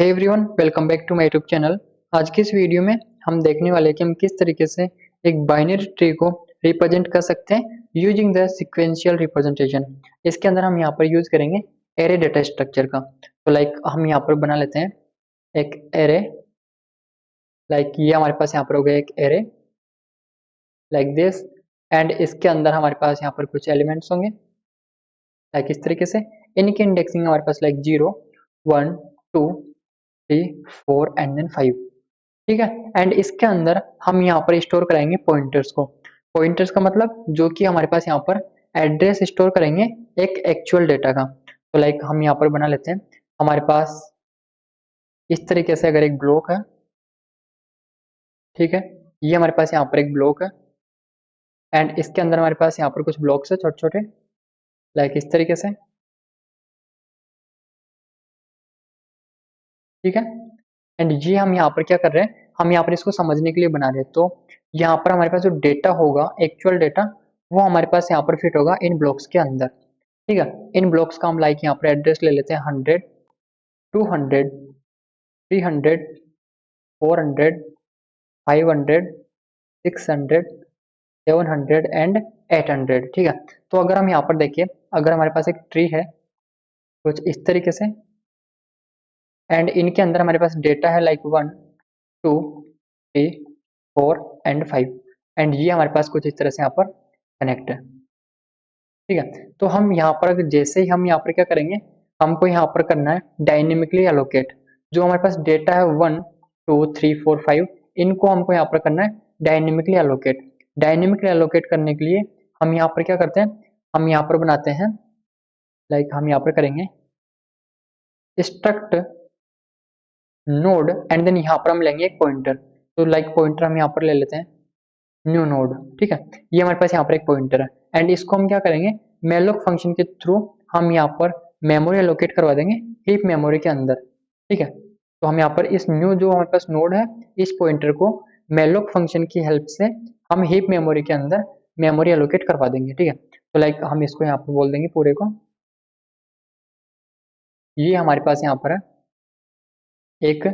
Hey everyone, welcome back to my YouTube channel. आज की इस वीडियो में हम देखने वाले हैं कि हम किस तरीके से एक बाइनरी ट्री को रिप्रेजेंट कर सकते हैं यूजिंग द सीक्वेंशियल रिप्रेजेंटेशन। इसके अंदर हम यहाँ पर यूज करेंगे एरे डेटा स्ट्रक्चर का। तो हम यहाँ पर बना लेते हैं एक एरे। ये हमारे पास यहाँ पर हो गया एक एरे लाइक दिस। एंड इसके अंदर हमारे पास यहाँ पर कुछ एलिमेंट्स होंगे इस तरीके से। इनकी इंडेक्सिंग हमारे पास 0, 1, 2, 3, 4 एंड देन 5। ठीक है। एंड इसके अंदर हम यहाँ पर स्टोर कराएंगे पॉइंटर्स को। पॉइंटर्स का मतलब जो कि हमारे पास यहाँ पर एड्रेस स्टोर करेंगे एक एक्चुअल डेटा का। तो हम यहाँ पर बना लेते हैं हमारे पास इस तरीके से अगर एक ब्लॉक है, ठीक है, ये हमारे पास यहाँ पर एक ब्लॉक है एंड इसके अंदर हमारे पास यहाँ पर कुछ ब्लॉक्स है छोटे छोटे इस तरीके से। ठीक है। एंड ये हम यहाँ पर क्या कर रहे हैं, हम यहाँ पर इसको समझने के लिए बना रहे हैं। तो यहाँ पर हमारे पास जो डेटा होगा एक्चुअल डेटा, वो हमारे पास यहाँ पर फिट होगा इन ब्लॉक्स के अंदर। ठीक है। इन ब्लॉक्स का हम यहाँ पर एड्रेस ले लेते हैं 100, 200, 300, 400, 500, 600, 700 एंड 800। ठीक है। तो अगर हम यहाँ पर देखिए, अगर हमारे पास एक ट्री है कुछ इस तरीके से एंड इनके अंदर हमारे पास डेटा है 1, 2, 3, 4 एंड 5 एंड ये हमारे पास कुछ इस तरह से यहाँ पर कनेक्ट है। ठीक है। तो हम यहाँ पर जैसे ही हम यहाँ पर क्या करेंगे, हमको यहाँ पर करना है डायनेमिकली एलोकेट। जो हमारे पास डेटा है 1, 2, 3, 4, 5, इनको हमको यहाँ पर करना है डायनेमिकली एलोकेट। डायनेमिकली एलोकेट करने के लिए हम यहाँ पर क्या करते हैं, हम यहाँ पर बनाते हैं हम यहाँ पर करेंगे स्ट्रक्ट नोड एंड देन यहाँ पर हम लेंगे एक पॉइंटर। तो पॉइंटर हम यहाँ पर ले लेते हैं न्यू नोड। ठीक है। ये हमारे पास यहाँ पर एक पॉइंटर है एंड इसको हम क्या करेंगे, मेलोक फंक्शन के थ्रू हम यहाँ पर मेमोरी एलोकेट करवा देंगे हीप मेमोरी के अंदर। ठीक है। तो हम यहाँ पर इस न्यू जो हमारे पास नोड है, इस पॉइंटर को मेलोक फंक्शन की हेल्प से हम हीप मेमोरी के अंदर मेमोरी एलोकेट करवा देंगे। ठीक है। तो हम इसको यहाँ पर बोल देंगे पूरे को, ये हमारे पास यहाँ पर है एक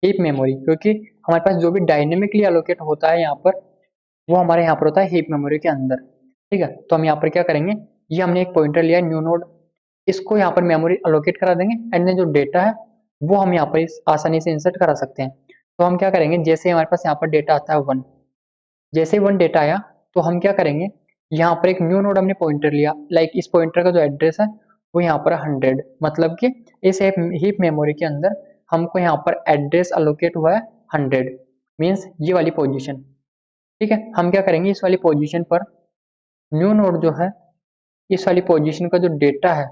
हीप मेमोरी, क्योंकि हमारे पास जो भी डायनेमिकली एलोकेट होता है यहाँ पर, वो हमारे यहाँ पर होता है हीप मेमोरी के अंदर। ठीक है। तो हम यहाँ पर क्या करेंगे, ये हमने एक पॉइंटर लिया न्यू नोड, इसको यहाँ पर मेमोरी एलोकेट करा देंगे एंड देन जो डेटा है वो हम यहाँ पर आसानी से इंसर्ट करा सकते हैं। तो हम क्या करेंगे, जैसे हमारे पास यहाँ पर डेटा आता है 1, जैसे ही 1 डेटा आया तो हम क्या करेंगे, यहाँ पर एक न्यू नोड हमने पॉइंटर लिया। इस पॉइंटर का जो एड्रेस है वो यहाँ पर 100, मतलब कि इस हीप मेमोरी के अंदर हमको यहाँ पर एड्रेस अलोकेट हुआ है 100, मीन्स ये वाली पोजीशन। ठीक है। हम क्या करेंगे, इस वाली पोजीशन पर न्यू नोड जो है, इस वाली पोजीशन का जो डेटा है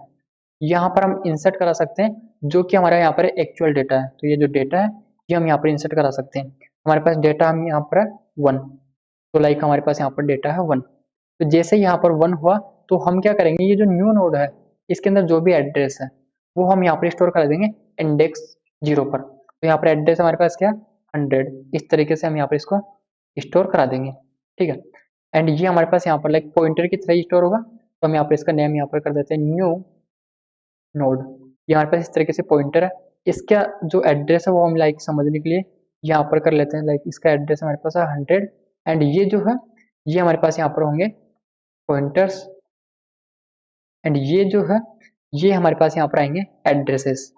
यहाँ पर हम इंसर्ट करा सकते हैं, जो कि हमारा यहाँ पर एक्चुअल डेटा है। तो ये जो डेटा है ये हम यहाँ पर इंसर्ट करा सकते हैं। हमारे पास डेटा हम यहाँ पर 1, तो हमारे पास यहाँ पर डेटा है 1। तो जैसे ही यहाँ पर 1 हुआ तो हम क्या करेंगे, ये जो न्यू नोड है इसके अंदर जो भी एड्रेस है वो हम यहाँ पर स्टोर कर देंगे इंडेक्स 0 पर। तो यहाँ पर एड्रेस हमारे पास क्या 100, इस तरीके से हम यहाँ पर इसको स्टोर करा देंगे। ठीक है। एंड ये हमारे पास यहाँ पर पॉइंटर की तरह स्टोर होगा। तो हम यहाँ पर इसका नेम यहाँ पर कर देते हैं न्यू नोड। ये हमारे पास इस तरीके से पॉइंटर है। इसका जो एड्रेस है वो हम समझने के लिए यहाँ पर कर लेते हैं इसका एड्रेस हमारे पास है 100 एंड ये जो है ये हमारे पास यहाँ पर होंगे पॉइंटर्स एंड ये जो है ये हमारे पास यहाँ पर आएंगे एड्रेसेस।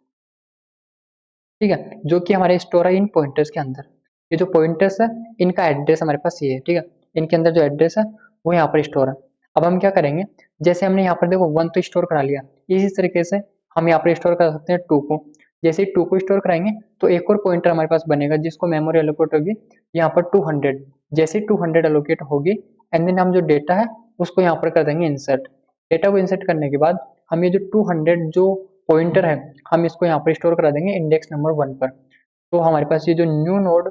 ठीक है। जो कि हमारे स्टोर है इन पॉइंटर्स के अंदर। ये जो पॉइंटर्स है इनका एड्रेस हमारे पास ये है। ठीक है। इनके अंदर जो एड्रेस है वो यहाँ पर स्टोर है। अब हम क्या करेंगे, जैसे हमने यहाँ पर देखो 1 तो स्टोर करा लिया, इसी तरीके से हम यहाँ पर स्टोर कर सकते हैं 2 को। जैसे ही 2 को स्टोर कराएंगे तो एक और पॉइंटर हमारे पास बनेगा जिसको मेमोरी एलोकेट होगी यहाँ पर 200। जैसे ही 200 एलोकेट होगी एंड देन हम जो डेटा है उसको यहाँ पर कर देंगे इंसर्ट। डेटा को इंसर्ट करने के बाद हम ये जो 200 जो पॉइंटर है हम इसको यहाँ पर स्टोर करा देंगे इंडेक्स नंबर 1 पर। तो हमारे पास ये जो न्यू नोड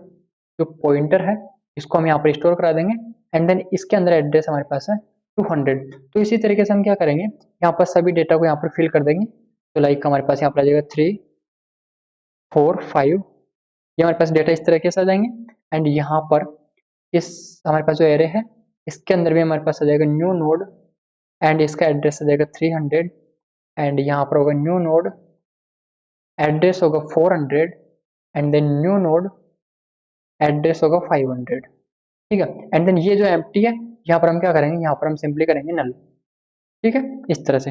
जो पॉइंटर है इसको हम यहाँ पर स्टोर करा देंगे एंड देन इसके अंदर एड्रेस हमारे पास है 200। तो इसी तरीके से हम क्या करेंगे, यहाँ पर सभी डेटा को यहाँ पर फिल कर देंगे। तो हमारे पास यहाँ पर आ जाएगा 3, 4, 5, ये हमारे पास डेटा इस तरीके से आ जाएंगे एंड यहाँ पर इस हमारे पास जो एरे है इसके अंदर भी हमारे पास आ जाएगा न्यू नोड एंड इसका एड्रेस आ जाएगा 300 एंड यहाँ पर होगा न्यू नोड एड्रेस होगा 400 and then new node address होगा 500, ठीक है। एंड देन ये जो एम्प्टी है यहाँ पर हम क्या करेंगे, यहाँ पर हम सिंपली करेंगे नल, ठीक है, इस तरह से।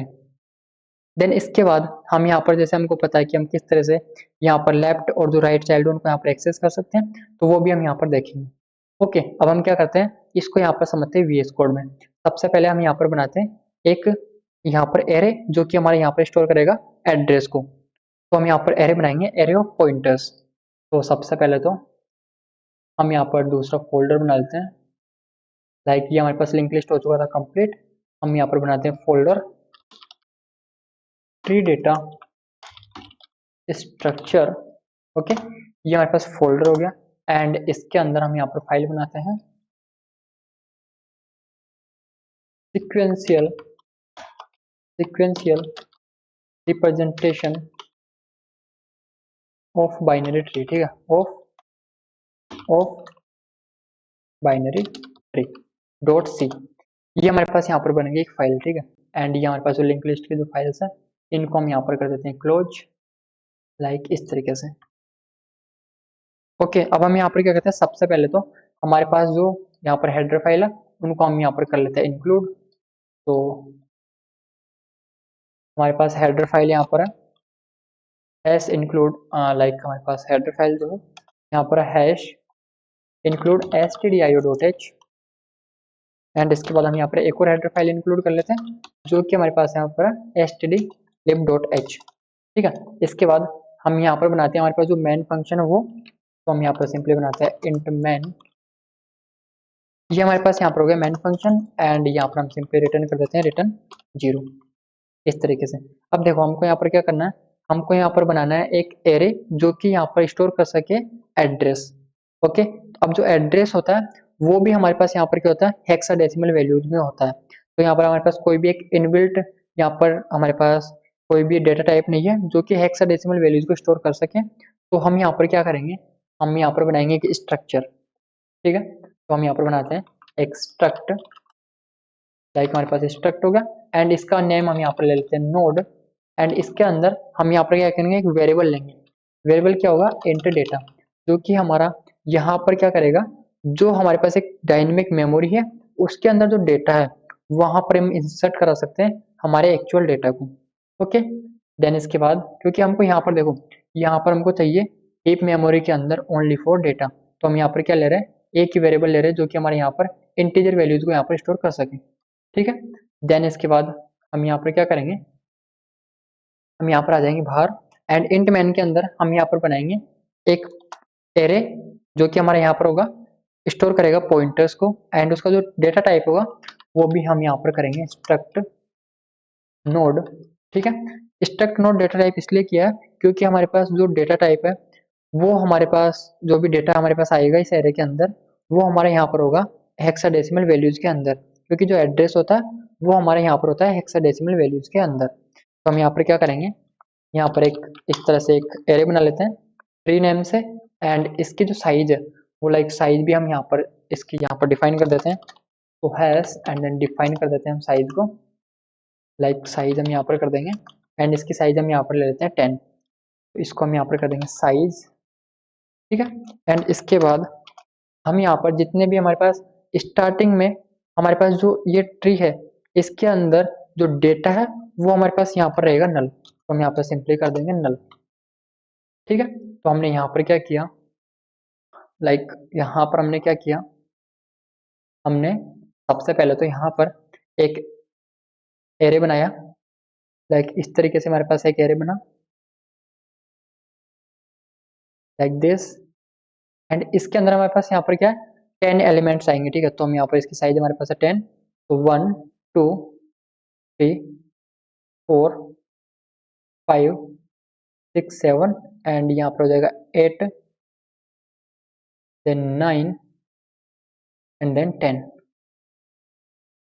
देन इसके बाद हम यहाँ पर जैसे हमको पता है कि हम किस तरह से यहाँ पर लेफ्ट और जो राइट चाइल्ड उनको यहाँ पर एक्सेस कर सकते हैं, तो वो भी हम यहाँ पर देखेंगे। ओके, अब हम क्या करते हैं, इसको यहाँ पर समझते हैं वीएस कोड में। सबसे पहले हम यहाँ पर बनाते हैं एक यहाँ पर एरे जो कि हमारे यहाँ पर स्टोर करेगा एड्रेस को। तो हम यहाँ पर एरे बनाएंगे, एरे ऑफ पॉइंटर्स। तो सबसे पहले तो हम यहाँ पर दूसरा फोल्डर बना लेते हैं। लाइक ये हमारे पास लिंक लिस्ट हो चुका था कंप्लीट। हम यहाँ पर बनाते हैं folder tree data structure. Okay, ये हमारे पास फोल्डर हो गया एंड इसके अंदर हम यहाँ पर फाइल बनाते हैं sequential representation of binary tree, ठीक है, of binary tree dot c. ये हमारे पास यहाँ पर बनेगी एक फाइल, ठीक है। एंड ये हमारे पास जो लिंक लिस्ट की जो फाइल्स है इनको हम यहाँ पर कर देते हैं क्लोज, लाइक इस तरीके से। ओके, अब हम यहाँ पर क्या करते हैं, सबसे पहले तो हमारे पास जो यहाँ पर हेडर फाइल है उनको हम यहाँ पर कर लेते हैं इंक्लूड। तो हमारे पास हेडर फाइल यहाँ पर है हैश इंक्लूड, लाइक हमारे पास हेडर फाइल जो है यहाँ पर हैश इंक्लूड stdio.h। एंड इसके बाद हम यहाँ पर एक और हेडर फाइल इंक्लूड कर लेते हैं जो कि हमारे पास यहाँ पर है stdlib.h, ठीक है। इसके बाद हम यहाँ पर बनाते हैं हमारे पास जो मेन फंक्शन है वो, तो हम यहाँ पर सिंपली बनाते हैं इंट मेन। ये हमारे पास यहाँ पर हो गया मेन फंक्शन एंड यहाँ पर हम सिंपली रिटर्न कर देते हैं रिटर्न 0, इस तरीके से। अब देखो हमको यहाँ पर क्या करना है, हमको यहाँ पर बनाना है एक एरे जो कि यहाँ पर स्टोर कर सके एड्रेस। ओके, अब जो एड्रेस होता है वो भी हमारे पास यहाँ पर क्या होता है, हेक्साडेसिमल वैल्यूज में होता है। तो यहाँ पर हमारे पास कोई भी एक इनबिल्ट यहाँ पर हमारे पास कोई भी डेटा टाइप नहीं है जो कि हेक्साडेसिमल वैल्यूज को स्टोर कर सके। तो हम यहाँ पर क्या करेंगे, हम यहाँ पर बनाएंगे एक स्ट्रक्चर, ठीक है। तो हम यहाँ पर बनाते हैं एक्सट्रक्ट, लाइक हमारे पास स्ट्रक्ट हो गया एंड इसका नेम हम यहाँ पर ले लेते हैं नोड। एंड इसके अंदर हम यहाँ पर क्या करेंगे, एक वेरिएबल लेंगे। वेरिएबल क्या होगा, इंट डेटा, जो कि हमारा यहाँ पर क्या करेगा, जो हमारे पास एक डायनेमिक मेमोरी है उसके अंदर जो डेटा है वहां पर हम इंसर्ट करा सकते हैं हमारे एक्चुअल डेटा को। ओके, देन इसके बाद क्योंकि हमको यहाँ पर देखो, यहाँ पर हमको चाहिए हीप मेमोरी के अंदर ओनली फॉर डेटा, तो हम यहाँ पर क्या ले रहे हैं, एक ही वेरिएबल ले रहे हैं जो कि हमारे यहाँ पर इंटीजर वैल्यूज को यहाँ पर स्टोर कर सके, ठीक है। देन इसके बाद हम यहाँ पर क्या करेंगे, हम यहाँ पर आ जाएंगे बाहर एंड इंट मैन के अंदर हम यहाँ पर बनाएंगे एक एरे जो कि हमारे यहाँ पर होगा स्टोर करेगा पॉइंटर्स को एंड उसका जो डेटा टाइप होगा वो भी हम यहाँ पर करेंगे स्ट्रक्ट नोड, ठीक है। स्ट्रक्ट नोड डेटा टाइप इसलिए किया है क्योंकि हमारे पास जो डेटा टाइप है वो हमारे पास जो भी डेटा हमारे पास आएगा इस एरे के अंदर वो हमारे यहाँ पर होगा हेक्साडेसिमल वैल्यूज के अंदर, क्योंकि जो एड्रेस होता है वो हमारे यहाँ पर होता है हेक्साडेसिमल वैल्यूज के अंदर। तो हम यहाँ पर क्या करेंगे, यहाँ पर एक इस तरह से एक एरे बना लेते हैं ट्री नेम से एंड इसकी जो साइज है वो लाइक साइज भी हम यहाँ पर इसकी यहाँ पर डिफाइन कर देते हैं। तो हैश एंड देन डिफाइन कर देते हैं हम साइज को, लाइक साइज हम यहाँ पर कर देंगे एंड इसकी साइज हम यहाँ पर ले लेते हैं 10। तो इसको हम यहाँ पर कर देंगे साइज, ठीक है। एंड इसके बाद हम यहाँ पर जितने भी हमारे पास स्टार्टिंग में हमारे पास जो ये ट्री है इसके अंदर जो डेटा है वो हमारे पास यहाँ पर रहेगा नल, तो हम यहाँ पर सिंपली कर देंगे नल, ठीक है। तो हमने यहाँ पर क्या किया, लाइक यहाँ पर हमने क्या किया, हमने सबसे पहले तो यहाँ पर एक एरे बनाया, लाइक इस तरीके से हमारे पास एक एरे बना लाइक दिस एंड इसके अंदर हमारे पास यहाँ पर क्या है 10 एलिमेंट्स आएंगे, ठीक है। तो हम यहाँ पर इसकी साइज हमारे पास है 10, तो 1 2 3 4 5 6 7 एंड यहाँ पर हो जाएगा 8 देन 9 एंड देन 10,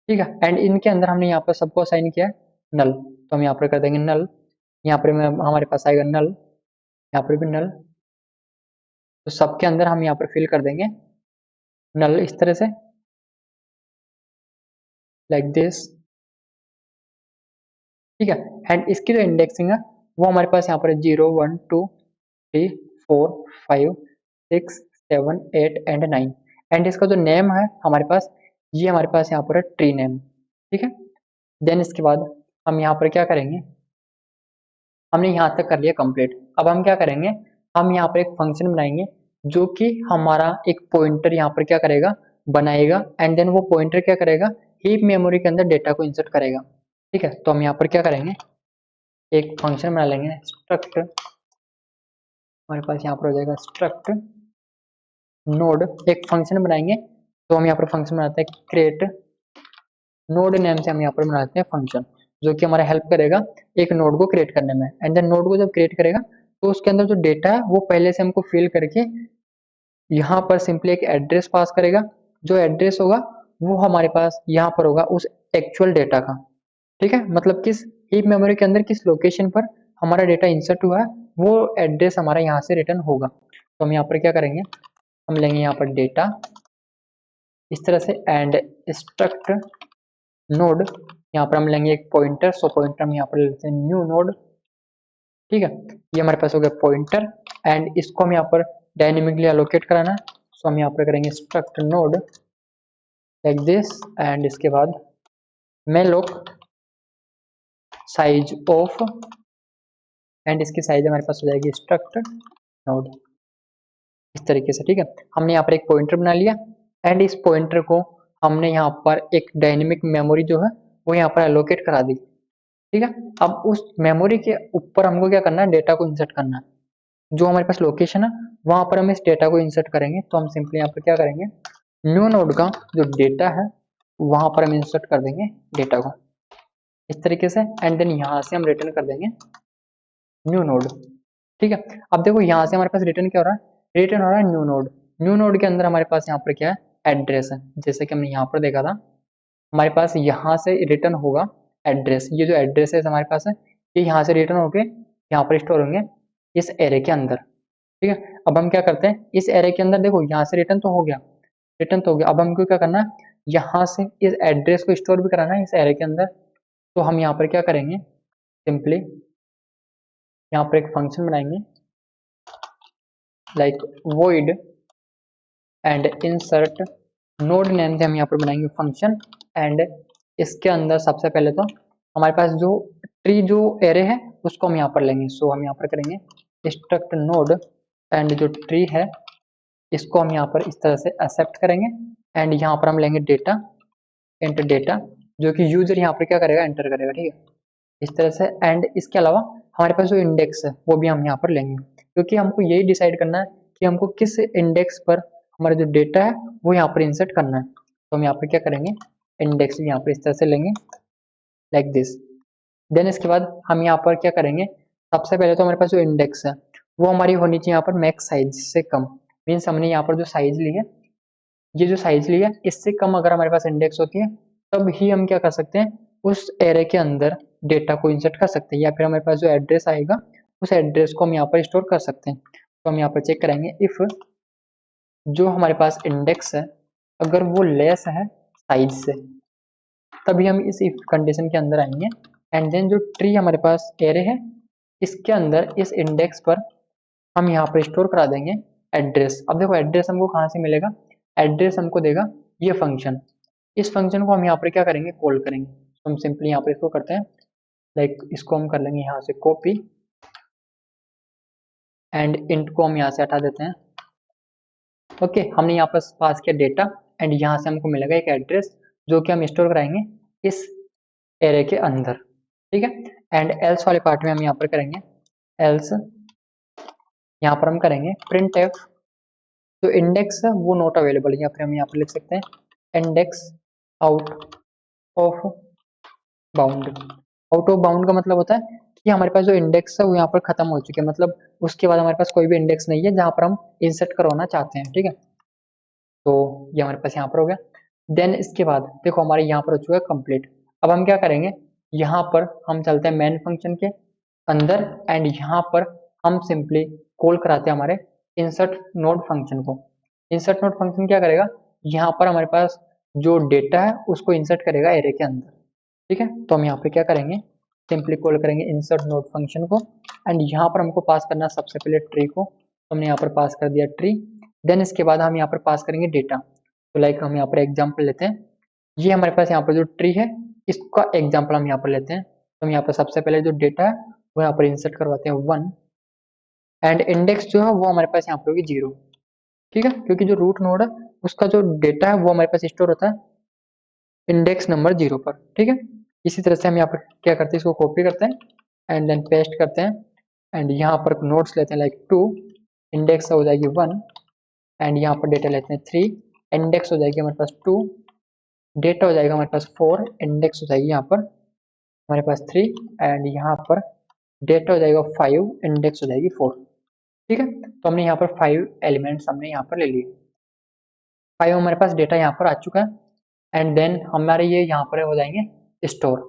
ठीक है। एंड इनके अंदर हमने यहाँ पर सबको असाइन किया है नल, तो हम यहाँ पर कर देंगे नल, यहाँ पर हमारे पास आएगा नल, यहाँ पर भी नल, तो सबके अंदर हम यहाँ पर फिल कर देंगे नल इस तरह से लाइक दिस, ठीक है। एंड इसकी जो इंडेक्सिंग है वो हमारे पास यहाँ पर 0 1 2 3 4 5 6 7 8 एंड 9 एंड इसका जो नेम है हमारे पास, ये हमारे पास यहाँ पर है ट्री नेम, ठीक है। देन इसके बाद हम यहाँ पर क्या करेंगे, हमने यहाँ तक कर लिया कंप्लीट। अब हम क्या करेंगे, हम यहाँ पर एक फंक्शन बनाएंगे जो कि हमारा एक पॉइंटर यहाँ पर क्या करेगा, बनाएगा एंड देन वो पॉइंटर क्या करेगा, हीप मेमोरी के अंदर डेटा को इंसर्ट करेगा, ठीक है। तो हम यहाँ पर क्या करेंगे, एक फंक्शन बना लेंगे स्ट्रक्ट, हमारे पास यहाँ पर हो जाएगा स्ट्रक्ट नोड, एक फंक्शन बनाएंगे। तो हम यहाँ पर फंक्शन बनाते हैं क्रिएट नोड नेम से, हम यहाँ पर बनाते हैं फंक्शन जो कि हमारा हेल्प करेगा एक नोड को क्रिएट करने में। एंड देन नोड को जब क्रिएट करेगा तो उसके अंदर जो डेटा है वो पहले से हमको फिल करके यहाँ पर सिंपली एक एड्रेस पास करेगा। जो एड्रेस होगा वो हमारे पास यहाँ पर होगा उस एक्चुअल डेटा का, ठीक है। मतलब किस हीप मेमोरी के अंदर किस लोकेशन पर हमारा डेटा इंसर्ट हुआ है वो एड्रेस हमारा यहाँ से रिटर्न होगा। तो हम यहाँ पर क्या करेंगे, हम लेंगे यहाँ पर डेटा इस तरह से एंड स्ट्रक्ट नोड, यहाँ पर हम लेंगे एक पॉइंटर, सो पॉइंटर हम यहाँ पर लेते हैं न्यू नोड, ठीक है। ये हमारे पास हो गया पॉइंटर एंड इसको हम यहाँ पर डायनेमिकली एलोकेट कराना है। सो हम यहाँ पर करेंगे struct node like this and इसके बाद malloc साइज ऑफ एंड इसकी साइज हमारे पास हो जाएगी स्ट्रक्ट नोड, इस तरीके से, ठीक है। हमने यहाँ पर एक पॉइंटर बना लिया एंड इस पॉइंटर को हमने यहाँ पर एक डायनेमिक मेमोरी जो है वो यहाँ पर एलोकेट करा दी, ठीक है। अब उस मेमोरी के ऊपर हमको क्या करना है, डेटा को इंसर्ट करना है। जो हमारे पास लोकेशन है वहां पर हम इस डेटा को इंसर्ट करेंगे। तो हम सिंपली यहाँ पर क्या करेंगे, न्यू नोड का जो डेटा है वहां पर हम इंसर्ट कर देंगे डेटा को इस तरीके से एंड देन यहाँ से हम रिटर्न कर देंगे न्यू नोड, ठीक है। अब देखो यहाँ से हमारे पास रिटर्न क्या हो रहा है, रिटर्न हो रहा है न्यू नोड। न्यू नोड के अंदर हमारे पास यहाँ पर क्या है, एड्रेस है। जैसे कि हमने यहाँ पर देखा था हमारे पास यहाँ से रिटर्न होगा एड्रेस, ये जो एड्रेस है हमारे पास है ये यहाँ से रिटर्न होके यहाँ पर स्टोर होंगे इस एरे के अंदर, ठीक है। अब हम क्या करते हैं, इस एरे के अंदर देखो यहाँ से रिटर्न तो हो गया, रिटर्न तो हो गया। अब हमको क्या करना है, यहाँ से इस एड्रेस को स्टोर भी कराना है इस एरे के अंदर। तो हम यहाँ पर क्या करेंगे, सिंपली यहाँ पर एक फंक्शन बनाएंगे like void and insert node name से हम यहाँ पर बनाएंगे फंक्शन एंड इसके अंदर सबसे पहले तो हमारे पास जो ट्री जो एरे है उसको हम यहाँ पर लेंगे। सो हम यहाँ पर करेंगे स्ट्रक्ट नोड एंड जो ट्री है इसको हम यहाँ पर इस तरह से एक्सेप्ट करेंगे एंड यहाँ पर हम लेंगे डेटा, एंटर डेटा जो कि यूजर यहाँ पर क्या करेगा, एंटर करेगा, ठीक है, इस तरह से। एंड इसके अलावा हमारे पास जो इंडेक्स है वो भी हम यहाँ पर लेंगे क्योंकि हमको यही डिसाइड करना है कि हमको किस इंडेक्स पर हमारा जो डेटा है वो यहाँ पर इंसर्ट करना है। तो हम यहाँ पर क्या करेंगे, इंडेक्स यहाँ पर इस तरह से लेंगे लाइक दिस। देन इसके बाद हम यहाँ पर क्या करेंगे, सबसे पहले तो हमारे पास जो इंडेक्स है वो हमारी होनी चाहिए यहाँ पर मैक्स साइज से कम, मीन्स हमने यहाँ पर जो साइज ली है, ये जो साइज ली है इससे कम अगर हमारे पास इंडेक्स होती है तब ही हम क्या कर सकते हैं, उस एरे के अंदर डेटा को इंसर्ट कर सकते हैं या फिर हमारे पास जो एड्रेस आएगा उस एड्रेस को हम यहाँ पर स्टोर कर सकते हैं। तो हम यहाँ पर चेक करेंगे इफ जो हमारे पास इंडेक्स है अगर वो लेस है साइज से तभी हम इस इफ कंडीशन के अंदर आएंगे एंड देन जो ट्री हमारे पास एरे है इसके अंदर इस इंडेक्स पर हम यहाँ पर स्टोर करा देंगे एड्रेस। अब देखो एड्रेस हमको कहाँ से मिलेगा, एड्रेस हमको देगा ये फंक्शन। इस फंक्शन को हम यहाँ पर क्या करेंगे, कॉल करेंगे। तो हम सिंपली यहाँ पर इसको करते हैं लाइक इसको हम कर लेंगे यहाँ से कॉपी एंड इंट को हम यहाँ से हटा देते हैं। ओके, हमने यहाँ पर पास किया डेटा एंड यहाँ से हमको मिलेगा एक एड्रेस जो कि हम स्टोर कराएंगे इस एरे के अंदर, ठीक है। एंड एल्स वाले पार्ट में हम यहाँ पर करेंगे एल्स, यहाँ पर हम करेंगे प्रिंट एफ जो इंडेक्स है वो नॉट अवेलेबल है या फिर हम यहाँ पर लिख सकते हैं index out of bound. Out of bound का मतलब होता है कि हमारे पास जो इंडेक्स है वो यहाँ पर खत्म हो चुके हैं, मतलब उसके बाद हमारे पास कोई भी इंडेक्स नहीं है जहाँ पर हम इंसर्ट करवाना चाहते हैं, ठीक है। तो ये हमारे पास यहाँ पर हो गया। देन इसके बाद देखो हमारे यहाँ पर हो चुका है कंप्लीट। अब हम क्या करेंगे, यहाँ पर हम चलते हैं मेन फंक्शन के अंदर एंड यहाँ पर हम सिंपली कॉल कराते हैं हमारे इंसर्ट नोड फंक्शन को। इंसर्ट नोड फंक्शन क्या करेगा, यहाँ पर हमारे पास जो डेटा है उसको इंसर्ट करेगा एरे के अंदर, ठीक है। तो हम यहाँ पे क्या करेंगे, सिंपली कॉल करेंगे इंसर्ट नोड फंक्शन को एंड यहाँ पर हमको पास करना सबसे पहले ट्री को, तो हमने यहाँ पर पास कर दिया ट्री। देन इसके बाद हम यहाँ पर पास करेंगे डेटा। तो लाइक हम यहाँ पर एग्जाम्पल लेते हैं, ये हमारे पास यहाँ पर जो ट्री है इसका एग्जाम्पल हम यहाँ पर लेते हैं। तो हम यहाँ पर सबसे पहले जो डेटा है वो यहाँ पर इंसर्ट करवाते हैं 1 एंड इंडेक्स जो है वो हमारे पास यहाँ पर होगी 0। ठीक है, क्योंकि जो रूट नोड है उसका जो डेटा है वो हमारे पास स्टोर होता है इंडेक्स नंबर 0 पर। ठीक है, इसी तरह से हम यहाँ पर क्या करते हैं, इसको कॉपी करते हैं एंड देन पेस्ट करते हैं एंड यहाँ पर नोट्स लेते हैं लाइक 2, इंडेक्स हो जाएगी 1 एंड यहाँ पर डेटा लेते हैं 3, इंडेक्स हो जाएगी हमारे पास 2, डेटा हो जाएगा हमारे पास 4, इंडेक्स हो जाएगी यहाँ पर हमारे पास 3 एंड यहाँ पर डेटा हो जाएगा 5, इंडेक्स हो जाएगी 4। ठीक है, तो हमने यहाँ पर 5 एलिमेंट्स हमने यहाँ पर ले लिए, 5 हमारे पास डेटा यहाँ पर आ चुका है एंड देन हमारे ये यहाँ पर हो जाएंगे स्टोर।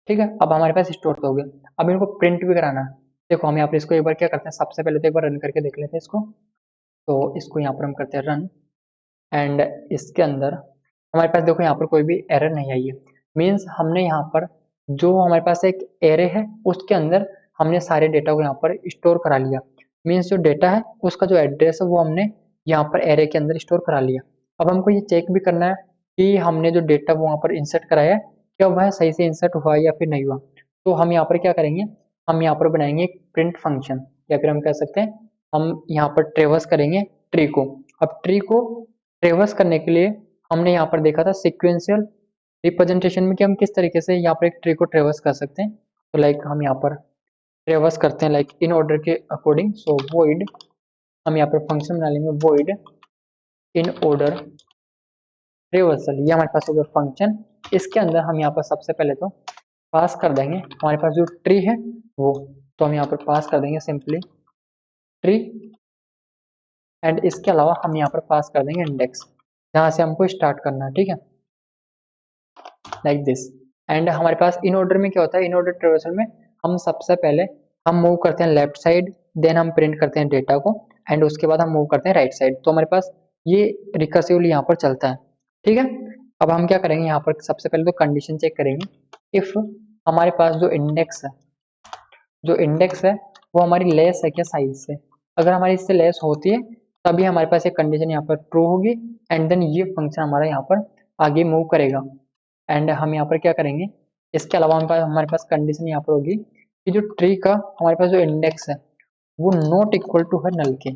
ठीक है, अब हमारे पास स्टोर तो हो गया, अब इनको प्रिंट भी कराना है। देखो हम यहाँ पर इसको एक बार क्या करते हैं, सबसे पहले तो एक बार रन करके देख लेते हैं इसको। तो इसको यहाँ पर हम करते हैं रन एंड इसके अंदर हमारे पास देखो यहाँ पर कोई भी एरर नहीं आई है, मीन्स हमने यहाँ पर जो हमारे पास एक एरे है उसके अंदर हमने सारे डेटा को यहाँ पर स्टोर करा लिया। मीन्स जो डेटा है उसका जो एड्रेस है वो हमने यहाँ पर एरे के अंदर स्टोर करा लिया। अब हमको ये चेक भी करना है कि हमने जो डेटा वो वहाँ पर इंसर्ट कराया है क्या वह सही से इंसर्ट हुआ या फिर नहीं हुआ। तो हम यहाँ पर क्या करेंगे, हम यहाँ पर बनाएंगे एक प्रिंट फंक्शन, या फिर हम कह सकते हैं हम यहाँ पर ट्रेवर्स करेंगे ट्री को। अब ट्री को ट्रेवर्स करने के लिए हमने यहाँ पर देखा था सिक्वेंशियल रिप्रेजेंटेशन में कि हम किस तरीके से यहाँ पर एक ट्री को ट्रेवर्स कर सकते हैं। तो लाइक हम यहाँ पर ट्रेवर्स करते हैं लाइक इन ऑर्डर के अकॉर्डिंग। सो वॉइड हम यहाँ पर फंक्शन बना लेंगे वॉइड इन ऑर्डर ट्रेवर्सल, ये हमारे पास हो गया फंक्शन। इसके अंदर हम यहाँ पर सबसे पहले तो पास कर देंगे हमारे पास जो ट्री है वो, तो हम यहाँ पर पास कर देंगे सिंपली ट्री एंड इसके अलावा हम यहाँ पर पास कर देंगे इंडेक्स जहाँ से हमको स्टार्ट करना है। ठीक है, लाइक दिस। एंड हमारे पास इन ऑर्डर में क्या होता है, इन ऑर्डर ट्रेवर्सल में हम सबसे पहले हम मूव करते हैं लेफ्ट साइड, देन हम प्रिंट करते हैं डेटा को एंड उसके बाद हम मूव करते हैं राइट साइड। तो हमारे पास ये रिकर्सिवली यहाँ पर चलता है। ठीक है, अब हम क्या करेंगे, यहाँ पर सबसे पहले तो कंडीशन चेक करेंगे इफ हमारे पास जो इंडेक्स है वो हमारी लेस है क्या साइज से। अगर हमारी इससे लेस होती है तभी हमारे पास एक कंडीशन यहाँ पर ट्रू होगी एंड देन ये फंक्शन हमारा यहाँ पर आगे मूव करेगा। एंड हम यहाँ पर क्या करेंगे, इसके अलावा हमारे पास कंडीशन यहाँ पर होगी कि जो ट्री का हमारे पास जो इंडेक्स है वो नॉट इक्वल टू है नल के।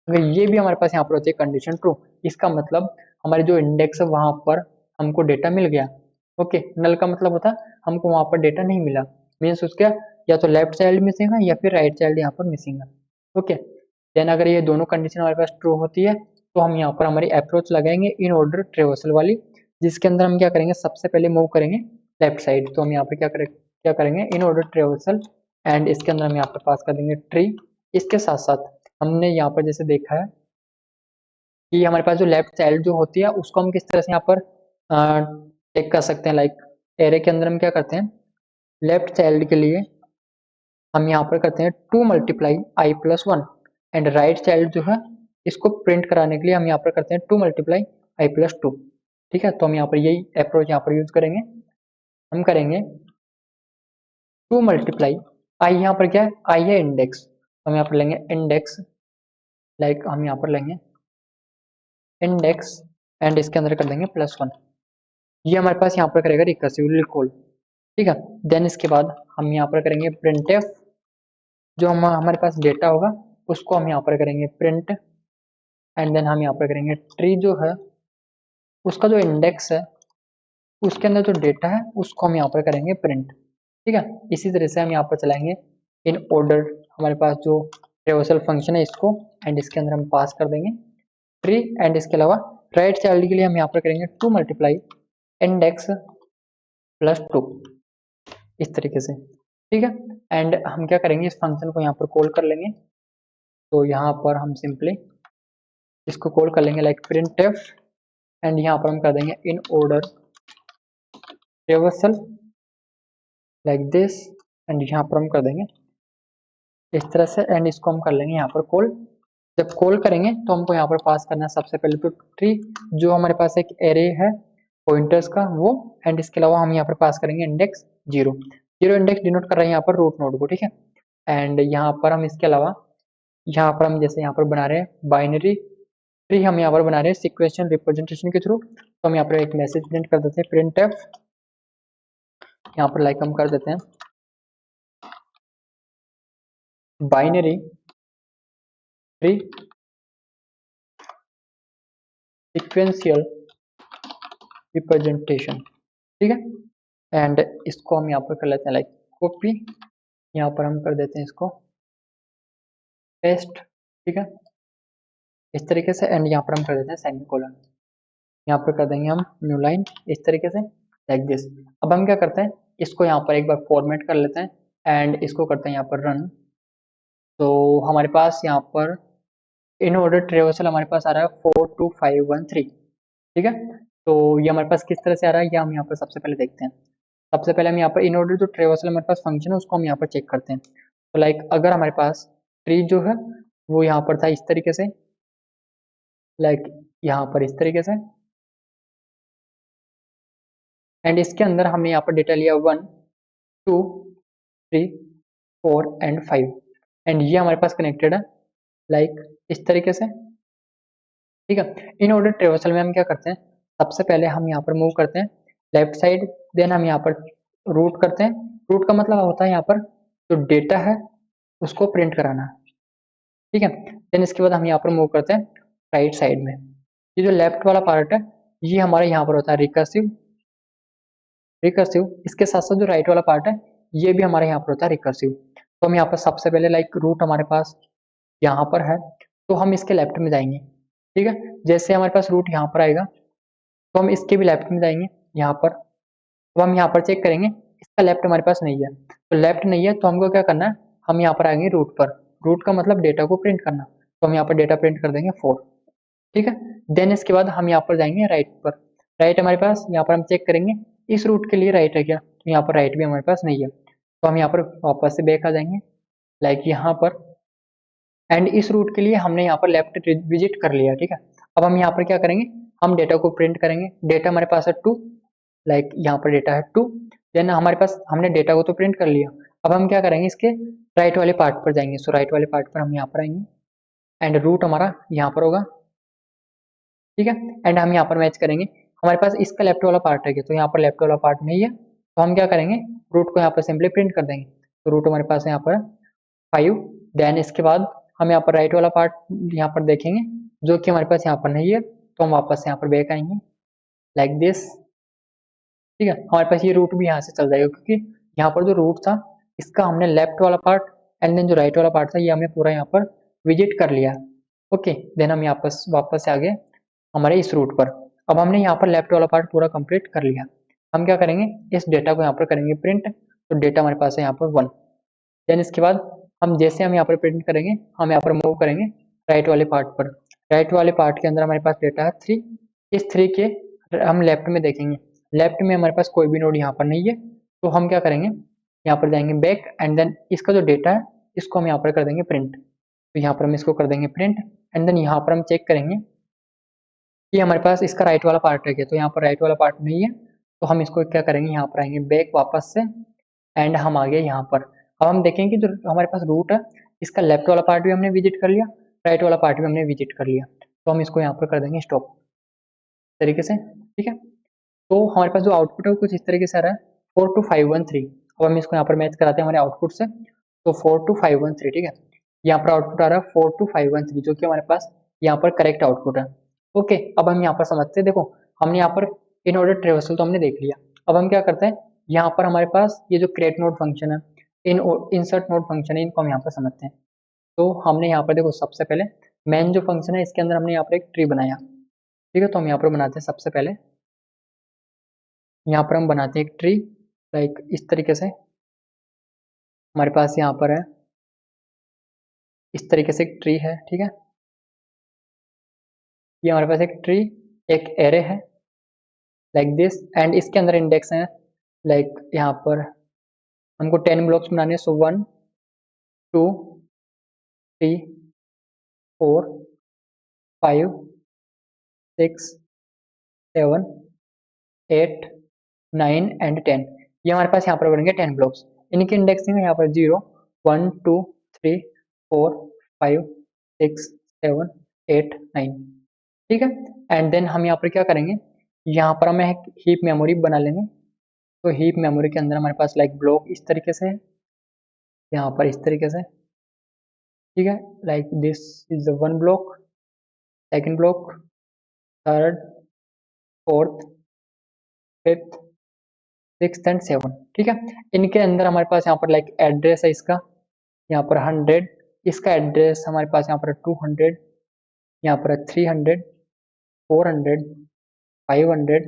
अगर ये भी हमारे पास यहाँ पर होती है कंडीशन ट्रू, इसका मतलब हमारे जो इंडेक्स है वहां पर हमको डेटा मिल गया। ओके, नल का मतलब होता है हमको वहां पर डेटा नहीं मिला, मीन्स उसका या तो लेफ्ट चाइल्ड मिसिंग है या फिर राइट चाइल्ड यहाँ पर मिसिंग है। ओके, देन अगर ये दोनों कंडीशन हमारे पास ट्रू होती है तो हम यहाँ पर हमारी अप्रोच लगाएंगे इन ऑर्डर ट्रेवर्सल वाली, जिसके अंदर हम क्या करेंगे, सबसे पहले मूव करेंगे लेफ्ट साइड। तो हम यहाँ पर क्या करेंगे इन ऑर्डर ट्रेवर्सल एंड इसके अंदर हम यहाँ पर पास कर देंगे ट्री। इसके साथ साथ हमने यहाँ पर जैसे देखा है कि हमारे पास जो लेफ्ट चाइल्ड जो होती है उसको हम किस तरह से यहाँ पर टेक कर सकते हैं। लाइक एरे के अंदर हम क्या करते हैं, लेफ्ट चाइल्ड के लिए हम यहाँ पर करते हैं 2 multiply i+1 and right child जो है इसको प्रिंट कराने के लिए हम यहाँ पर करते हैं 2 मल्टीप्लाई i+2। ठीक है, तो हम यहाँ पर यही अप्रोच यहाँ पर यूज करेंगे। हम करेंगे 2 मल्टीप्लाई आई, यहाँ पर क्या है आई है इंडेक्स, तो हम यहाँ पर लेंगे इंडेक्स, लाइक हम यहाँ पर लेंगे इंडेक्स एंड इसके अंदर कर देंगे +1। ये हमारे पास यहाँ पर करेगा रिकर्सिवली कॉल। ठीक है, देन इसके बाद हम यहाँ पर करेंगे printf, जो हमारे पास डेटा होगा उसको हम यहाँ पर करेंगे प्रिंट एंड देन हम यहाँ पर करेंगे ट्री जो है उसका जो इंडेक्स है उसके अंदर जो डेटा है उसको हम यहाँ पर करेंगे प्रिंट। ठीक है, इसी तरह से हम यहाँ पर चलाएंगे इन ऑर्डर हमारे पास जो ट्रेवर्सल फंक्शन है इसको एंड इसके अंदर हम पास कर देंगे ट्री एंड इसके अलावा राइट चाइल्ड के लिए हम यहाँ पर करेंगे 2 मल्टीप्लाई इंडेक्स +2 इस तरीके से। ठीक है, एंड हम क्या करेंगे इस फंक्शन को यहाँ पर कॉल कर लेंगे। तो यहाँ पर हम सिंपली इसको कॉल कर लेंगे लाइक printf एंड यहाँ पर हम कर देंगे in order traversal like this and यहाँ पर हम कर देंगे इस तरह से एंड इसको हम कर लेंगे यहाँ पर कॉल। जब कॉल करेंगे तो हमको यहाँ पर पास करना है सबसे पहले तो ट्री, जो हमारे पास एक एरे है पॉइंटर्स का वो, एंड इसके अलावा हम यहाँ पर पास करेंगे index zero. Zero index denote कर रहे हैं यहाँ पर रूट नोड को, ठीक है। एंड यहाँ पर हम इसके अलावा यहाँ पर हम जैसे यहाँ पर बना रहे हैं बाइनरी ट्री, हम यहाँ पर बना रहे हैं सिक्वेंशियल रिप्रेजेंटेशन के थ्रू, तो हम यहाँ पर एक मैसेज प्रिंट कर देते हैं, प्रिंट एफ, यहाँ पर लाइक हम कर देते हैं बाइनरी ट्री सिक्वेंशियल रिप्रेजेंटेशन, ठीक है। एंड इसको हम यहाँ पर कर लेते हैं लाइक कॉपी, यहाँ पर हम कर देते हैं इसको पेस्ट, ठीक है, इस तरीके से। एंड यहाँ पर हम कर देते हैं सेमीकोलन, यहाँ पर कर देंगे हम न्यू लाइन इस तरीके से लाइक दिस। अब हम क्या करते हैं, इसको यहाँ पर एक बार फॉर्मेट कर लेते हैं एंड इसको करते हैं यहाँ पर रन। तो हमारे पास यहाँ पर इन ऑर्डर ट्रेवर्सल हमारे पास आ रहा है 42513, ठीक है। तो ये हमारे पास किस तरह से आ रहा है, ये हम यहाँ पर सबसे पहले देखते हैं। सबसे पहले हम यहाँ पर इन ऑर्डर जो ट्रेवर्सल हमारे पास फंक्शन है उसको हम यहाँ पर चेक करते हैं। तो लाइक अगर हमारे पास ट्री जो है वो यहाँ पर था इस तरीके से, लाइक यहाँ पर इस तरीके से, एंड इसके अंदर हमने यहाँ पर डेटा लिया 1 2 3 4 एंड 5, एंड ये हमारे पास कनेक्टेड है लाइक इस तरीके से, ठीक है। इन ऑर्डर ट्रेवर्सल में हम क्या करते हैं, सबसे पहले हम यहाँ पर मूव करते हैं लेफ्ट साइड, देन हम यहाँ पर रूट करते हैं। रूट का मतलब होता है यहाँ पर जो डेटा है उसको प्रिंट कराना, ठीक है। देन इसके बाद हम यहाँ पर मूव करते हैं राइट साइड में। ये जो लेफ्ट वाला पार्ट है ये हमारे यहाँ पर होता है रिकर्सिव, इसके साथ साथ जो राइट वाला पार्ट है ये भी हमारे यहाँ पर होता है रिकर्सिव। तो हम यहाँ पर सबसे पहले लाइक रूट हमारे पास यहाँ पर है तो हम इसके लेफ्ट में जाएंगे, ठीक है। जैसे हमारे पास रूट यहाँ पर आएगा तो हम इसके भी लेफ्ट में जाएंगे यहाँ पर। अब हम यहाँ पर चेक करेंगे इसका लेफ्ट हमारे पास नहीं है, तो लेफ्ट नहीं है तो हमको क्या करना है, हम यहाँ पर आएंगे रूट पर। रूट का मतलब डेटा को प्रिंट करना, तो हम यहाँ पर डेटा प्रिंट कर देंगे 4, ठीक है। देन इसके बाद हम यहाँ पर जाएंगे राइट पर। राइट हमारे पास यहाँ पर हम चेक करेंगे इस रूट के लिए राइट है क्या, तो यहाँ पर राइट भी हमारे पास नहीं है, तो हम यहाँ पर वापस से बैक आ जाएंगे लाइक यहाँ पर। एंड इस रूट के लिए हमने यहाँ पर लेफ्ट विजिट कर लिया, ठीक है। अब हम यहाँ पर क्या करेंगे, हम डेटा को प्रिंट करेंगे। डेटा हमारे पास है 2, लाइक यहाँ पर डेटा है 2, देन हमारे पास हमने डेटा को तो प्रिंट कर लिया। अब हम क्या करेंगे, इसके राइट वाले पार्ट पर जाएंगे। सो राइट वाले पार्ट पर हम यहाँ पर आएंगे एंड रूट हमारा यहाँ पर होगा, ठीक है। एंड हम यहाँ पर मैच करेंगे, हमारे पास इसका लेफ्ट वाला पार्ट है क्या, तो यहाँ पर लेफ्ट वाला पार्ट नहीं है, तो हम क्या करेंगे रूट को यहाँ पर सिंपली प्रिंट कर देंगे। तो रूट हमारे पास है यहाँ पर 5, देन इसके बाद हम यहाँ पर राइट वाला पार्ट यहाँ पर देखेंगे जो कि हमारे पास यहाँ पर नहीं है, तो हम वापस यहाँ पर बैक आएंगे लाइक दिस, ठीक है। हमारे पास ये रूट भी यहाँ से चल जाएगा क्योंकि यहाँ पर जो रूट था इसका हमने लेफ्ट वाला पार्ट एंड देन जो राइट वाला पार्ट था ये हमने पूरा यहाँ पर विजिट कर लिया, ओके। देन हम यहाँ पर वापस से आ गए हमारे इस रूट पर। अब हमने यहाँ पर लेफ्ट वाला पार्ट पूरा कंप्लीट कर लिया। हम क्या करेंगे, इस डेटा को यहाँ पर करेंगे प्रिंट, तो डेटा हमारे पास है यहाँ पर 1। देन इसके बाद हम जैसे हम यहाँ पर प्रिंट करेंगे हम यहाँ पर मूव करेंगे राइट वाले पार्ट पर। राइट वाले पार्ट के अंदर हमारे पास डेटा है 3, इस 3 के हम लेफ्ट में देखेंगे, लेफ्ट में हमारे पास कोई भी नोड यहाँ पर नहीं है, तो हम क्या करेंगे यहाँ पर जाएंगे बैक एंड देन इसका जो डेटा है इसको हम यहाँ पर कर देंगे प्रिंट। तो यहाँ पर हम इसको कर देंगे प्रिंट एंड देन यहाँ पर हम चेक करेंगे कि हमारे पास इसका राइट वाला पार्ट है क्या, तो यहाँ पर राइट वाला पार्ट नहीं है, तो हम इसको क्या करेंगे यहाँ पर आएंगे बैक वापस से एंड हम आ गए यहाँ पर। अब हम देखेंगे जो हमारे पास रूट है इसका लेफ्ट वाला पार्ट भी हमने विजिट कर लिया, राइट वाला पार्ट भी हमने विजिट कर लिया, तो हम इसको यहाँ पर कर देंगे स्टॉप तरीके से, ठीक है। तो हमारे पास जो आउटपुट है वो कुछ इस तरीके से आ रहा है 42513। अब हम इसको यहाँ पर मैच कराते हैं हमारे आउटपुट से, तो 42513, ठीक है। यहाँ पर आउटपुट आ रहा है 42513 जो कि हमारे पास यहाँ पर करेक्ट आउटपुट है, ओके। अब हम यहाँ पर समझते हैं, देखो हमने यहाँ पर इन ऑर्डर ट्रेवर्सल तो हमने देख लिया। अब हम क्या करते हैं, यहाँ पर हमारे पास ये जो क्रिएट नोड फंक्शन है, इंसर्ट नोड फंक्शन है, इनको हम यहाँ पर समझते हैं। तो हमने यहाँ पर देखो सबसे पहले मेन जो फंक्शन है इसके अंदर हमने यहाँ पर एक ट्री बनाया, ठीक है। तो हम यहाँ पर बनाते हैं सबसे पहले, यहाँ पर हम बनाते हैं एक ट्री लाइक इस तरीके से। हमारे पास यहाँ पर है इस तरीके से एक ट्री है, ठीक है। ये हमारे पास एक ट्री, एक एरे है लाइक दिस, एंड इसके अंदर इंडेक्स है लाइक यहाँ पर हमको 10 ब्लॉक्स बनाने हैं। सो 1 2 3 4 5 6 7 8 9 एंड 10। ये हमारे पास यहाँ पर बनेंगे 10 ब्लॉक्स। इनकी इंडेक्सिंग है यहाँ पर 0 1 2 3 4 5 6 7 8 9, ठीक है। एंड देन हम यहाँ पर क्या करेंगे, यहाँ पर हमें हीप मेमोरी बना लेंगे। तो हीप मेमोरी के अंदर हमारे पास लाइक ब्लॉक इस तरीके से है, यहाँ पर इस तरीके से, ठीक है। Like this is the 1 block, second block, third, fourth, fifth, six and seven, ठीक है। इनके अंदर हमारे पास यहाँ पर लाइक एड्रेस है इसका, यहाँ पर 100, इसका एड्रेस हमारे पास यहाँ पर 200, यहाँ पर 300, 400, 500,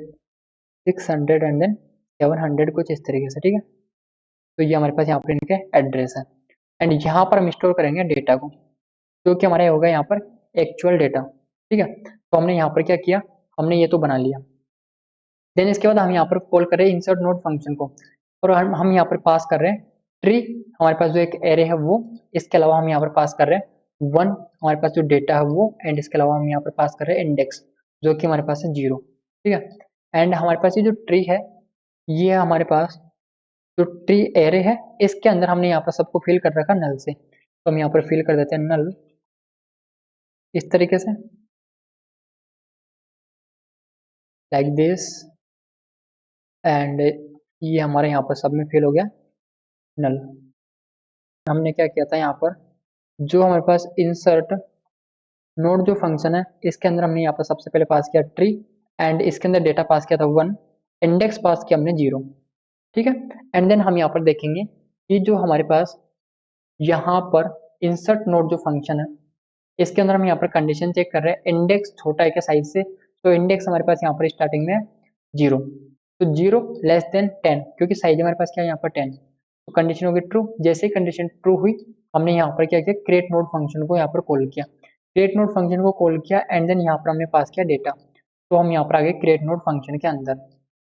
600 एंड देन 700, कुछ इस तरीके से, ठीक है। तो ये हमारे पास यहाँ पर इनके एड्रेस है। एंड यहाँ पर हम स्टोर करेंगे डेटा को, जो कि हमारा होगा यहाँ पर एक्चुअल डेटा, ठीक है। तो हमने यहाँ पर क्या किया, हमने ये तो बना लिया। देन इसके बाद हम यहाँ पर कॉल कर रहे हैं इंसर्ट नोड फंक्शन को, और हम यहाँ पर पास कर रहे हैं ट्री, हमारे पास जो एक एरे है वो, इसके अलावा हम यहाँ पर पास कर रहे हैं 1, हमारे पास जो डेटा है वो, एंड इसके अलावा हम यहाँ पर पास कर रहे हैं इंडेक्स, जो कि हमारे पास है 0, ठीक है। एंड हमारे पास ये जो ट्री है, ये हमारे पास जो ट्री एरे है, इसके अंदर हमने यहाँ पर सबको फिल कर रखा नल से। तो हम यहाँ पर फिल कर देते हैं नल इस तरीके से, लाइक दिस, एंड ये हमारे यहाँ पर सब में फिल हो गया नल। हमने क्या किया था यहाँ पर, जो हमारे पास इंसर्ट नोड जो फंक्शन है, इसके अंदर हमने यहाँ पर सबसे पहले पास किया ट्री, एंड इसके अंदर डेटा पास किया था 1, इंडेक्स पास किया हमने 0, ठीक है। एंड देन हम यहाँ पर देखेंगे कि जो हमारे पास यहाँ पर इंसर्ट नोड जो फंक्शन है, इसके अंदर हम यहाँ पर कंडीशन चेक कर रहे हैं, इंडेक्स छोटा है क्या साइज से, तो इंडेक्स हमारे पास यहाँ पर स्टार्टिंग में 0, तो 0 लेस देन 10, क्योंकि साइज हमारे पास क्या है यहाँ पर 10, तो कंडीशन होगी ट्रू। जैसे ही कंडीशन ट्रू हुई, हमने यहाँ पर क्या किया, क्रिएट नोड फंक्शन को यहाँ पर कॉल किया, क्रिएट नोड फंक्शन को कॉल किया, एंड देन यहाँ पर हमने पास किया डेटा। तो हम यहाँ पर आ गए क्रिएट नोड फंक्शन के अंदर,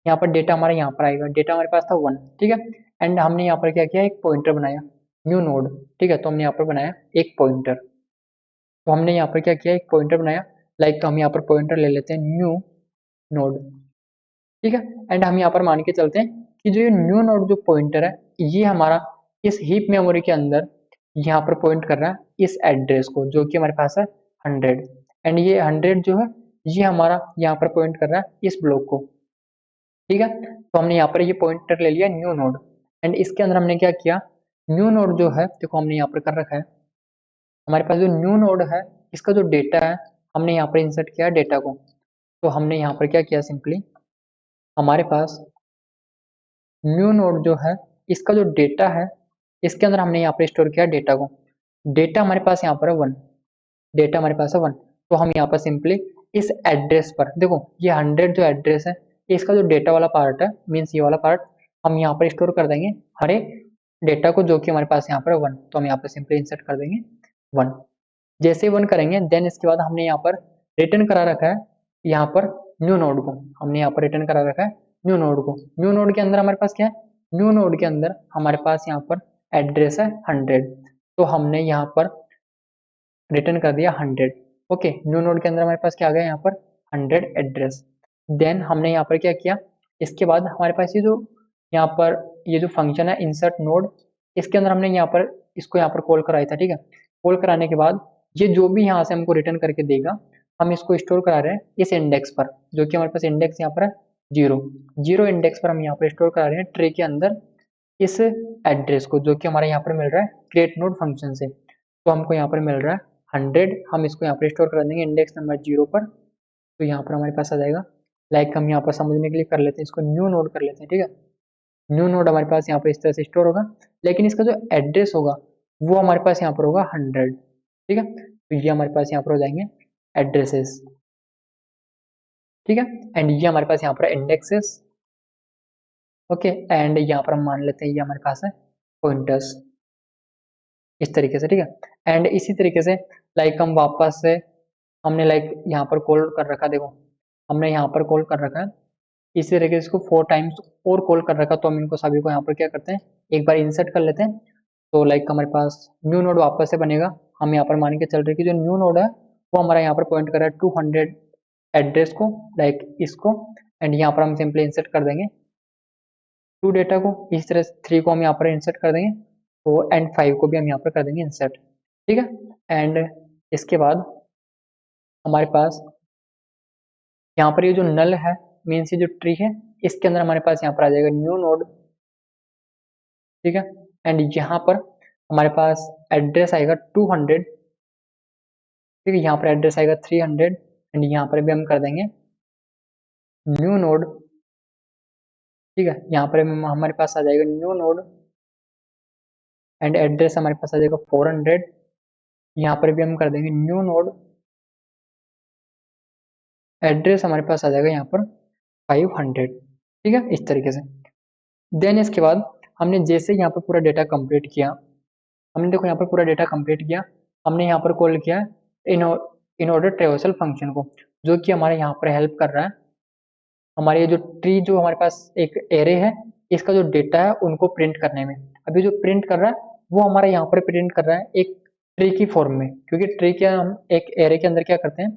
यहाँ पर डेटा हमारा यहाँ पर आएगा, डेटा हमारे पास था 1, ठीक है। एंड हमने यहाँ पर क्या किया, एक पॉइंटर बनाया, न्यू नोड, ठीक है। तो हमने यहाँ पर बनाया एक पॉइंटर, तो हमने यहाँ पर क्या किया, एक पॉइंटर बनाया, लाइक तो हम यहाँ पर पॉइंटर ले लेते हैं न्यू नोड, ठीक है। एंड हम यहाँ पर मान के चलते हैं कि जो ये न्यू नोड जो पॉइंटर है, ये हमारा इस हीप मेमोरी के अंदर यहाँ पर पॉइंट कर रहा है इस एड्रेस को, जो कि हमारे पास है 100, एंड ये 100 जो है, ये हमारा यहाँ पर पॉइंट कर रहा है इस ब्लॉक को, ठीक है। तो हमने यहाँ पर ये पॉइंटर ले लिया न्यू नोड, एंड इसके अंदर हमने क्या किया, न्यू नोड जो है, देखो हमने यहाँ पर कर रखा है, हमारे पास जो न्यू नोड है, इसका जो डेटा है, हमने यहाँ पर इंसर्ट किया डेटा को। तो हमने यहाँ पर क्या किया, सिंपली हमारे पास न्यू नोड जो है, इसका जो डेटा है, इसके अंदर हमने यहाँ पर स्टोर किया डेटा को। डेटा हमारे पास यहाँ पर है 1, डेटा हमारे पास है 1, तो हम यहाँ पर सिंपली इस एड्रेस पर, देखो ये 100 जो एड्रेस है, इसका जो डेटा वाला पार्ट है, मीन्स ये वाला पार्ट, हम यहाँ पर स्टोर कर देंगे हरे डेटा को, जो कि हमारे पास यहाँ पर 1, तो हम यहाँ पर सिंपली इंसर्ट कर देंगे 1। जैसे 1 करेंगे, देन इसके बाद हमने यहाँ पर रिटर्न करा रखा है, यहाँ पर न्यू नोड को, हमने यहाँ पर रिटर्न करा रखा है न्यू नोड को। न्यू नोड के अंदर हमारे पास क्या है, न्यू नोड के अंदर हमारे पास यहाँ पर एड्रेस है 100, तो हमने यहाँ पर रिटर्न कर दिया 100, ओके। न्यू नोड के अंदर हमारे पास क्या आ गया, यहाँ पर 100 एड्रेस। देन हमने यहाँ पर क्या किया, इसके बाद हमारे पास ये जो यहाँ पर ये जो फंक्शन है इंसर्ट नोड, इसके अंदर हमने यहाँ पर इसको यहाँ पर कॉल कराया था, ठीक है। कॉल कराने के बाद ये जो भी यहाँ से हमको रिटर्न करके देगा, हम इसको स्टोर करा रहे हैं इस इंडेक्स पर, जो कि हमारे पास इंडेक्स यहाँ पर है 0 इंडेक्स पर हम यहाँ पर स्टोर करा रहे हैं ट्री के अंदर इस एड्रेस को, जो कि हमारे यहाँ पर मिल रहा है क्रिएट नोड फंक्शन से। तो हमको यहाँ पर मिल रहा है 100, हम इसको यहाँ पर स्टोर कर देंगे इंडेक्स नंबर 0 पर, तो यहाँ पर हमारे पास आ जाएगा। लाइक हम यहाँ पर समझने के लिए कर लेते हैं, इसको न्यू नोड कर लेते हैं, ठीक है। न्यू नोड हमारे पास यहाँ पर इस तरह से स्टोर होगा, लेकिन इसका जो एड्रेस होगा वो हमारे पास यहाँ पर होगा 100, ठीक है। तो ये हमारे पास यहाँ पर हो जाएंगे एड्रेसेस, ठीक है। एंड ये हमारे पास यहाँ पर इंडेक्सेस, ओके। एंड यहाँ पर हम मान लेते हैं ये हमारे पास है पॉइंटर्स, इस तरीके से, ठीक है। एंड इसी तरीके से लाइक हम वापस से हमने लाइक यहाँ पर कॉल कर रखा, देखो हमने यहाँ पर कॉल कर रखा है, इसी तरीके से इसको 4 टाइम्स और कॉल कर रखा, तो हम इनको सभी को यहाँ पर क्या करते हैं, एक बार इंसर्ट कर लेते हैं। तो लाइक हमारे पास न्यू नोड वापस से बनेगा, हम यहाँ पर मान के चल रहे हैं कि जो न्यू नोड है वो हमारा यहाँ पर पॉइंट कर रहा है 200 एड्रेस को, लाइक इसको, एंड यहाँ पर हम सिंपली इंसर्ट कर देंगे टू डेटा को, इस तरह से 3 को हम यहाँ पर इंसर्ट कर देंगे, तो एंड 5 को भी हम यहाँ पर कर देंगे इंसर्ट, ठीक है। एंड इसके बाद हमारे पास यहाँ पर ये जो नल है, मीन्स ये जो ट्री है, इसके अंदर हमारे पास यहाँ पर आ जाएगा न्यू नोड, ठीक है। एंड यहाँ पर हमारे पास एड्रेस आएगा 200, ठीक है। यहाँ पर एड्रेस आएगा 300 एंड यहाँ पर भी हम कर देंगे न्यू नोड, ठीक है। यहाँ पर हमारे पास आ जाएगा न्यू नोड एंड एड्रेस हमारे पास आ जाएगा 400, यहाँ पर भी हम कर देंगे न्यू नोड, एड्रेस हमारे पास आ जाएगा यहाँ पर 500, ठीक है, इस तरीके से। देन इसके बाद हमने जैसे यहाँ पर पूरा डेटा कंप्लीट किया, हमने देखो यहाँ पर पूरा डेटा कंप्लीट किया, हमने यहाँ पर कॉल किया इन ऑर्डर ट्रेवर्सल फंक्शन को, जो कि हमारे यहाँ पर हेल्प कर रहा है हमारे जो ट्री, जो हमारे पास एक एरे है, इसका जो डेटा है उनको प्रिंट करने में। अभी जो प्रिंट कर रहा है वो हमारा यहाँ पर प्रिंट कर रहा है एक ट्री की फॉर्म में, क्योंकि ट्री के हम एक एरे के अंदर क्या करते हैं,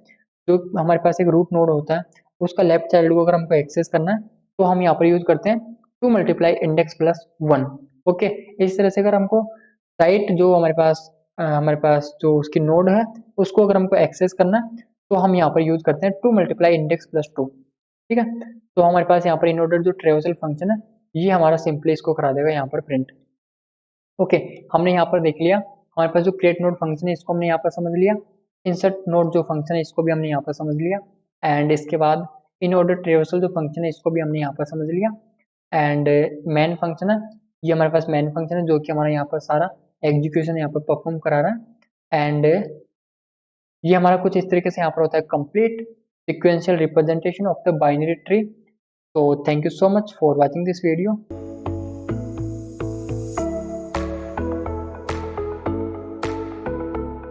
जो हमारे पास एक रूट नोड होता है, उसका लेफ्ट चाइल्ड को अगर हमको एक्सेस करना है तो हम यहाँ पर यूज करते हैं 2 मल्टीप्लाई इंडेक्स प्लस 1। ओके, इस तरह से अगर हमको राइट जो हमारे पास जो उसकी नोड है उसको अगर हमको एक्सेस करना है तो हम यहाँ पर यूज करते हैं 2 मल्टीप्लाई इंडेक्स प्लस 2, ठीक है। तो हमारे पास यहाँ पर इन ऑर्डर जो ट्रेवर्सल फंक्शन है ये हमारा सिंपली इसको करा देगा यहाँ पर प्रिंट। ओके, हमने यहाँ पर देख लिया, हमारे पास जो क्रिएट नोड फंक्शन है इसको हमने यहाँ पर समझ लिया, इंसर्ट नोड जो फंक्शन है इसको भी हमने यहाँ पर समझ लिया, एंड इसके बाद इन ऑर्डर ट्रेवर्सल जो फंक्शन है इसको भी हमने यहाँ पर समझ लिया, एंड मेन फंक्शन है, ये हमारे पास मेन फंक्शन है जो कि हमारा यहाँ पर सारा एग्जीक्यूशन यहाँ पर परफॉर्म करा रहा है। एंड ये हमारा कुछ इस तरीके से यहाँ पर होता है complete sequential representation of the binary tree. So thank you so much for watching this video.